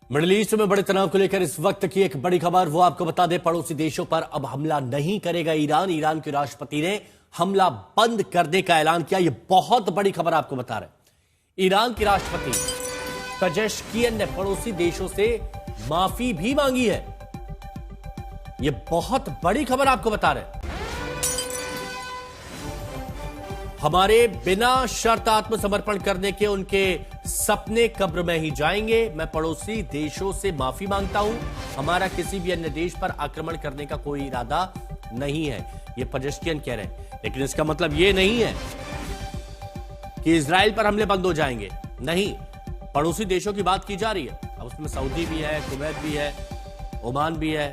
Middle east में बड़े तनाव को लेकर इस वक्त की एक बड़ी खबर वो आपको बता दें। पड़ोसी देशों पर अब हमला नहीं करेगा ईरान। ईरान के राष्ट्रपति ने हमला बंद करने का ऐलान किया। यह बहुत बड़ी खबर आपको बता रहे हैं। ईरान के राष्ट्रपति पेजेश्कियन ने पड़ोसी देशों से माफी भी मांगी है। यह बहुत बड़ी खबर आपको बता रहे हैं। हमारे बिना शर्त आत्मसमर्पण करने के उनके सपने कब्र में ही जाएंगे। मैं पड़ोसी देशों से माफी मांगता हूं। हमारा किसी भी अन्य देश पर आक्रमण करने का कोई इरादा नहीं है, यह पेजेश्कियन कह रहे हैं। लेकिन इसका मतलब यह नहीं है कि इजराइल पर हमले बंद हो जाएंगे। नहीं, पड़ोसी देशों की बात की जा रही है। अब उसमें सऊदी भी है, कुवैत भी है, ओमान भी है,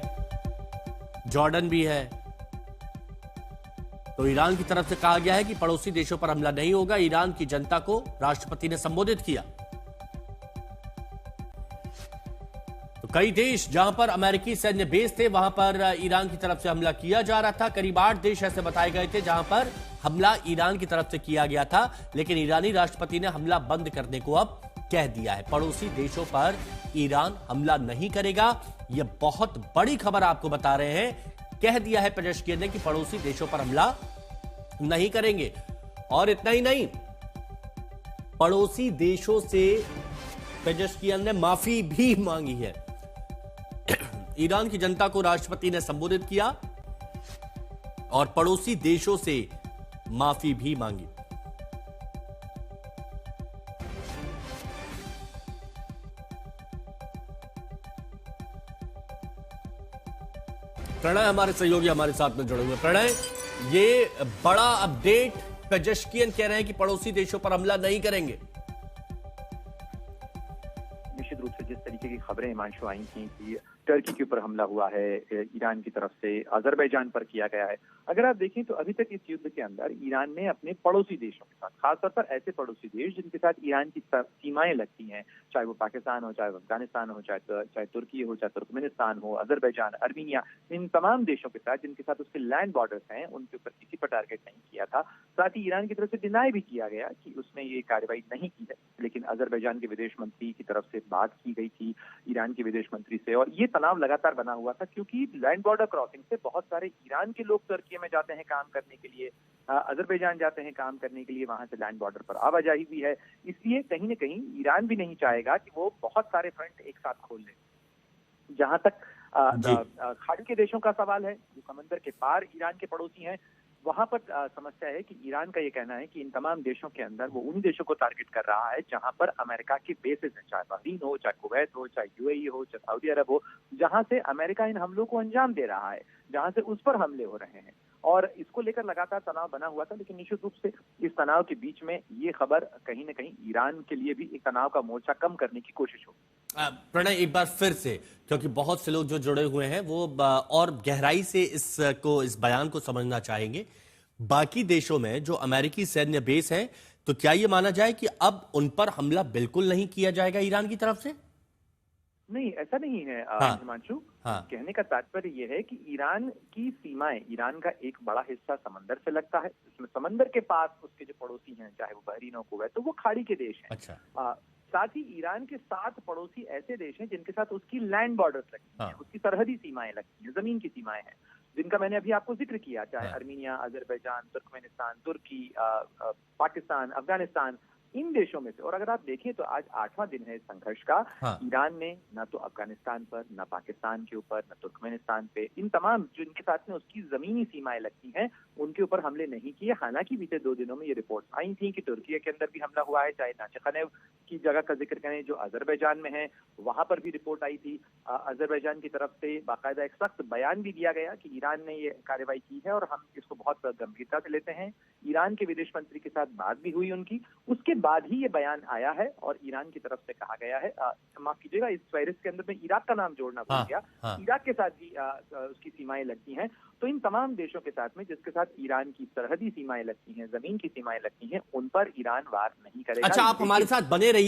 जॉर्डन भी है। तो ईरान की तरफ से कहा गया है कि पड़ोसी देशों पर हमला नहीं होगा। ईरान की जनता को राष्ट्रपति ने संबोधित किया। तो कई देश जहां पर अमेरिकी सैन्य बेस थे वहां पर ईरान की तरफ से हमला किया जा रहा था। करीब 8 देश ऐसे बताए गए थे जहां पर हमला ईरान की तरफ से किया गया था। लेकिन ईरानी राष्ट्रपति ने हमला बंद करने को अब कह दिया है। पड़ोसी देशों पर ईरान हमला नहीं करेगा। यह बहुत बड़ी खबर आपको बता रहे हैं। कह दिया है पेजेश्कियन ने कि पड़ोसी देशों पर हमला नहीं करेंगे। और इतना ही नहीं, पड़ोसी देशों से पेजेश्कियन ने माफी भी मांगी है। ईरान की जनता को राष्ट्रपति ने संबोधित किया और पड़ोसी देशों से माफी भी मांगी। प्रणय हमारे सहयोगी हमारे साथ में जुड़े हुए। प्रणय, ये बड़ा अपडेट, पेजेश्कियन कह रहे हैं कि पड़ोसी देशों पर हमला नहीं करेंगे। निश्चित रूप से जिस तरीके की खबरें हिमांशु आई थी कि टर्की के ऊपर हमला हुआ है, ईरान की तरफ से अजरबैजान पर किया गया है। अगर आप देखें तो अभी तक इस युद्ध के अंदर ईरान ने अपने पड़ोसी देशों के साथ, खासतौर पर ऐसे पड़ोसी देश जिनके साथ ईरान की सीमाएं लगती हैं, चाहे वो पाकिस्तान हो, चाहे वो अफगानिस्तान हो, चाहे तुर्की हो, चाहे तुर्कमेनिस्तान हो, अजरबैजान, अर्मीनिया, इन तमाम देशों के साथ जिनके साथ उसके लैंड बॉर्डर्स हैं, उनके ऊपर किसी पर टारगेट नहीं किया था। साथ ही ईरान की तरफ से डिनाई भी किया गया कि उसने ये कार्रवाई नहीं की है। लेकिन अजरबैजान के विदेश मंत्री की तरफ से बात की गई थी ईरान के विदेश मंत्री से, और ये तनाव लगातार बना हुआ था क्योंकि लैंड बॉर्डर क्रॉसिंग से बहुत सारे ईरान के लोग तुर्की में जाते हैं काम करने के लिए, अजरबैजान जाते हैं काम करने के लिए, वहां से लैंड बॉर्डर पर आवाजाही भी है। इसलिए कहीं न कहीं ईरान भी नहीं चाहेगा कि वो बहुत सारे फ्रंट एक साथ खोल ले। जहां तक खाड़ी के देशों का सवाल है, जो समंदर के पार ईरान के पड़ोसी हैं, वहां पर समस्या है कि ईरान का ये कहना है कि इन तमाम देशों के अंदर वो उन देशों को टारगेट कर रहा है जहां पर अमेरिका के बेसिस हैं, चाहे बहरीन हो, चाहे कुवैत हो, चाहे यूएई हो, चाहे सऊदी अरब हो, जहां से अमेरिका इन हमलों को अंजाम दे रहा है, जहां से उस पर हमले हो रहे हैं। और इसको लेकर लगातार तनाव बना हुआ था। लेकिन निश्चित रूप से इस तनाव के बीच में ये खबर कहीं न कहीं ईरान के लिए भी एक तनाव का मोर्चा कम करने की कोशिश हो। प्रणय, एक बार फिर से, क्योंकि बहुत से लोग जो जुड़े हुए हैं वो और गहराई से इस बयान को समझना चाहेंगे। बाकी देशों में जो अमेरिकी सैन्य बेस है, तो क्या यह माना जाए कि अब उन पर हमला बिल्कुल नहीं किया जाएगा ईरान की तरफ से? नहीं, ऐसा नहीं है हिमांशु। कहने का तात्पर्य यह है कि ईरान की सीमाएं, ईरान का एक बड़ा हिस्सा समंदर से लगता है। इसमें समंदर के पास उसके जो पड़ोसी हैं, चाहे वो बहरीन हो, कुवैत, तो वो खाड़ी के देश हैं। अच्छा। साथ ही ईरान के 7 पड़ोसी ऐसे देश हैं जिनके साथ उसकी लैंड बॉर्डर्स लगती हैं, उसकी सरहदी सीमाएं लगती हैं, जमीन की सीमाएं हैं, जिनका मैंने अभी आपको जिक्र किया, चाहे अर्मीनिया, अजरबैजान, तुर्कमेनिस्तान, तुर्की, पाकिस्तान, अफगानिस्तान, इन देशों में से। और अगर आप देखें तो आज 8वां दिन है इस संघर्ष का। ईरान ने न तो अफगानिस्तान पर, न पाकिस्तान के ऊपर, न तुर्कमेनिस्तान पे, इन तमाम जिनके साथ में उसकी जमीनी सीमाएं लगती हैं, उनके ऊपर हमले नहीं किए। हालांकि बीते 2 दिनों में ये रिपोर्ट्स आई थी कि तुर्की के अंदर भी हमला हुआ है, चाहे नाचखनेव की जगह का जिक्र करें जो अजरबैजान में है, वहां पर भी रिपोर्ट आई थी। अजरबैजान की तरफ से बाकायदा एक सख्त बयान भी दिया गया कि ईरान ने ये कार्रवाई की है और हम इसको बहुत गंभीरता से लेते हैं। ईरान के विदेश मंत्री के साथ बात भी हुई उनकी, उसके बाद ही ये बयान आया है। और ईरान की तरफ से कहा गया है, माफ कीजिएगा, इस फहरिस्त के अंदर में इराक का नाम जोड़ना भूल गया। इराक के साथ भी उसकी सीमाएं लगती हैं। तो इन तमाम देशों के साथ में जिसके साथ ईरान की सरहदी सीमाएं लगती हैं, जमीन की सीमाएं लगती हैं, उन पर ईरान वार नहीं करेगा। अच्छा, आप हमारे साथ बने रहिए।